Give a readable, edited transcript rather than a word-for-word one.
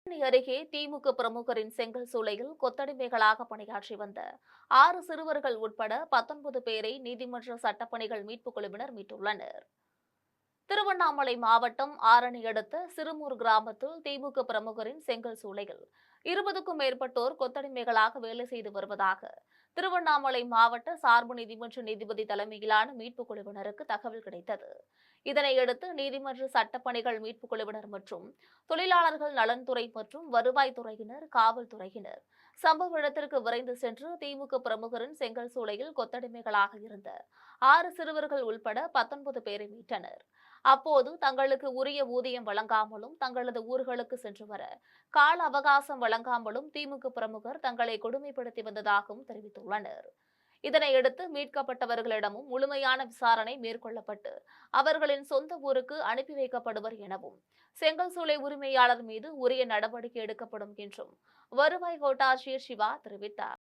தேனி அருகே திமுக பிரமுகரின் செங்கல் சூளையில் கொத்தடிமைகளாக பணியாற்றி வந்த 6 சிறுவர்கள் உட்பட 19 பேரை நீதிமன்ற சட்டப்பணிகள் மீட்புக் குழுவினர் மீட்டுள்ளனர். திருவண்ணாமலை மாவட்டம் ஆரணி அடுத்த சிறுமூர் கிராமத்தில் திமுக பிரமுகரின் செங்கல் சூளையில் 20க்கும் மேற்பட்டோர் கொத்தடிமைகளாக வேலை செய்து வருவதாக திருவண்ணாமலை மாவட்ட சார்பு நீதிமன்ற நீதிபதி தலைமையிலான மீட்புக் குழுவினருக்கு தகவல் கிடைத்தது. இதனையடுத்து நீதிமன்ற சட்டப்பணிகள் மீட்புக் குழுவினர் மற்றும் தொழிலாளர்கள் நலன்துறை மற்றும் வருவாய்த்துறையினர், காவல்துறையினர் சம்பவ இடத்திற்கு விரைந்து சென்று திமுக பிரமுகரின் செங்கல் சூளையில் கொத்தடிமைகளாக இருந்த 6 சிறுவர்கள் உள்பட 19 பேரை மீட்டனர். அப்போது தங்களுக்கு உரிய ஊதியம் வழங்காமலும் தங்களது ஊர்களுக்கு சென்று வர கால அவகாசம் வழங்காமலும் திமுக பிரமுகர் தங்களை கொடுமைப்படுத்தி வந்ததாகவும் தெரிவித்துள்ளனர். இதனையடுத்து மீட்கப்பட்டவர்களிடமும் முழுமையான விசாரணை மேற்கொள்ளப்பட்டு அவர்களின் சொந்த ஊருக்கு அனுப்பி வைக்கப்படுவர் எனவும், செங்கல் சூளை உரிமையாளர் மீது உரிய நடவடிக்கை எடுக்கப்படும் என்றும் வருவாய் கோட்டாட்சியர் சிவா தெரிவித்தார்.